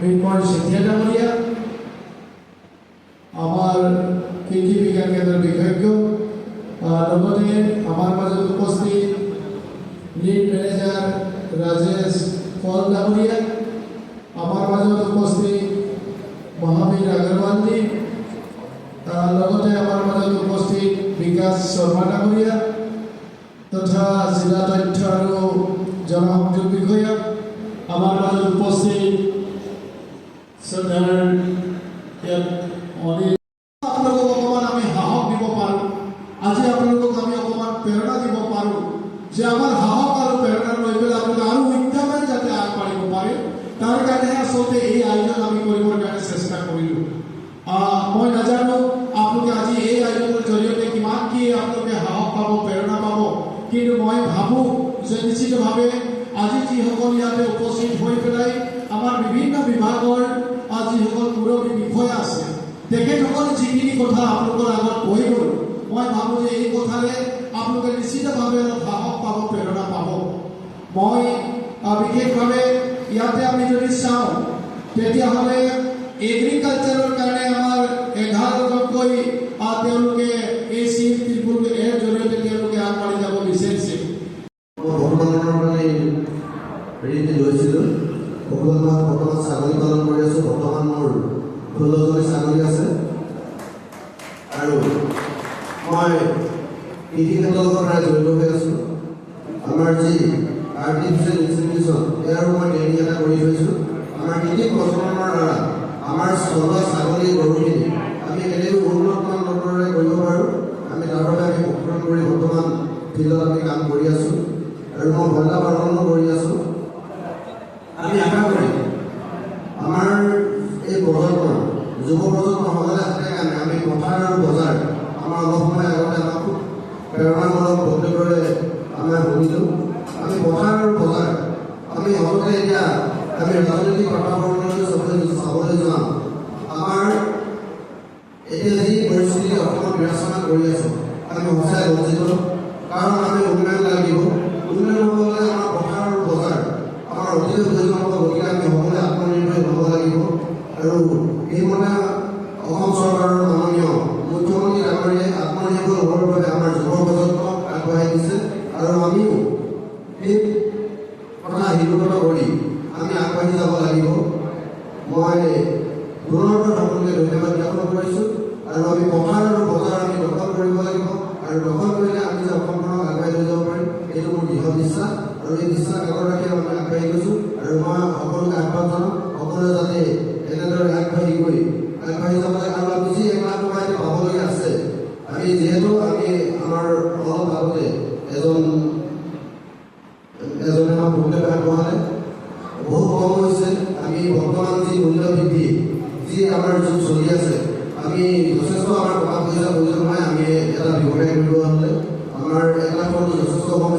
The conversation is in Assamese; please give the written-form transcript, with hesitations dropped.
মৃন্ময় চেতিয়া ডাঙৰীয়া, আমাৰ কৃষি বিজ্ঞান কেন্দ্ৰৰ বিশেষজ্ঞ, লগতে আমাৰ মাজত উপস্থিত লিড মেনেজাৰ ৰাজেশ পল ডাঙৰীয়া, আমাৰ মাজত উপস্থিত মহাবীৰ আগৰৱালজী, লগতে আমাৰ মাজত উপস্থিত বিকাশ শৰ্মা ডাঙৰীয়া তথা জিলা তথ্য আৰু জনসংযোগ বিষয়া, আমাৰ মাজত উপস্থিত শ্ৰদ্ধাৰ আপোনালোকক অকণমান আমি সাহস দিব পাৰোঁ। আজি আপোনালোকক আমি অকণমান প্ৰেৰণা দিব পাৰোঁ যে আমাৰ সাহস আৰু প্ৰেৰণা লৈ পেলাই আপোনালোকে আৰু উদ্যমেৰে যাতে আগবাঢ়িব পাৰে, তাৰ কাৰণেহে আচলতে এই আয়োজন আমি কৰিবৰ কাৰণে চেষ্টা কৰিলোঁ। মই নাজানো আপোনালোকে আজি এই আয়োজনৰ জৰিয়তে কিমান কি আপোনালোকে সাহস পাব, প্ৰেৰণা পাব, কিন্তু মই ভাবোঁ যে নিশ্চিতভাৱে আজি যিসকল ইয়াতে উপস্থিত হৈ পেলাই আমাৰ বিভিন্ন বিভাগৰ যিসকল মুৰব্বী বিষয়া আছে, তেখেতসকলে যিখিনি কথা আপোনালোকৰ আগত কৈ গ'ল, মই ভাবোঁ যে এই কথাৰে আপোনালোকে নিশ্চিতভাৱে অলপ সাহস পাব, প্ৰেৰণা পাব। মই বিশেষভাৱে ইয়াতে আমি যদি চাওঁ তেতিয়াহ'লে এগ্ৰিকালচাৰৰ কাৰণে আমাৰ 11জনকৈ তেওঁলোকে এই চিএম ত্ৰিপুৰ এৰ জৰিয়তে তেওঁলোকে আগবাঢ়ি যাব বিচাৰিছে। লৈছিলোঁ বৰ্তমান ছাগলী পালন কৰি আছোঁ। বৰ্তমান মোৰ 16জনী ছাগলী আছে আৰু মই কৃষি ক্ষেত্ৰৰ লগত প্ৰায় জড়িত হৈ আছোঁ। আমাৰ যি আৰ্টিফিচিয়েল ইনছেমিনেশ্যন ইয়াৰো মই ট্ৰেইনিং এটা কৰি থৈছোঁ। আমাৰ কৃষি প্ৰচলনৰ দ্বাৰা আমাৰ চলোৱা ছাগলী গৰুখিনি আমি কেনেকৈ উন্নত মানদণ্ডৰে কৰিব পাৰোঁ, আমি তাৰ বাবে আমি প্ৰশিক্ষণ কৰি বৰ্তমান ফিল্ডত আমি কাম কৰি আছোঁ আৰু মই ব্ৰইলাৰ পালনো কৰি আছোঁ। আমি আশা কৰি আমাৰ এই প্ৰজন্ম যুৱ প্ৰজন্মসকলে হাতে কামে আমি পথাৰ আৰু বজাৰ আমাৰ অলপ সময় আগতে আমাক খুব প্ৰেৰণামূলক বক্তব্যৰে আমি শুনিলোঁ। আমি পথাৰ আৰু বজাৰ আমি সকলোতে এতিয়া আমি ৰাজনৈতিক বাতাবৰণলৈ চাবলৈ যাওঁ। আমাৰ এতিয়া যি পৰিস্থিতি অসমত বিৰাচনা কৰি আছে আমি সঁচাই লজ্জিত, কাৰণ আমি উন্নয়ন লাগিব। উন্নয়ন হ'বলৈ আমাৰ পথাৰ আৰু বজাৰ আমাৰ অতিকৈ প্ৰয়োজন হ'ব। গতিকে আমি সকলোৱে আত্মনিৰ্ভৰ হ'ব লাগিব আৰু সেইমতে অসম চৰকাৰৰ মাননীয় মুখ্যমন্ত্ৰী ডাঙৰীয়াই আত্মনিৰ্ভৰ হ'বৰ বাবে আমাৰ যুৱ প্ৰজন্মক আগবঢ়াই দিছে আৰু আমিও সেই কথা হৃদয়গত কৰি আমি আগবাঢ়ি যাব লাগিব। মই পুনৰবাৰ সকলোকে ধন্যবাদ জ্ঞাপন কৰিছোঁ আৰু আমি পথাৰ আৰু বজাৰ আমি দখল কৰিব লাগিব আৰু দখল কৰিলে আমি যে অসমখনক আগুৱাই লৈ যাব পাৰিম, এইটো মোৰ দৃঢ় বিশ্বাস আৰু এই বিশ্বাস আগত ৰাখি আমি আগবাঢ়ি গৈছোঁ আৰু মই সকলোকে আহ্বান জনাম সকলোৱে যাতে এনেদৰে আগবাঢ়ি যাব লাগে। আৰু আমি যি 1 লাখ টকা এতিয়া পাবলগীয়া আছে, আমি যিহেতু আমি আমাৰ অলপ আগতে এজনে আমাক বক্তব্য আগবঢ়ালে বহুত কম হৈছে। আমি বৰ্তমান যি মূল্য বৃদ্ধি যি আমাৰ যুগ চলি আছে, আমি যথেষ্ট আমাৰ টকা পইচা প্ৰয়োজন হয়। আমি এটা ব্যৱসায় কৰিব হ'লে আমাৰ 1 লাখৰতো যথেষ্ট কম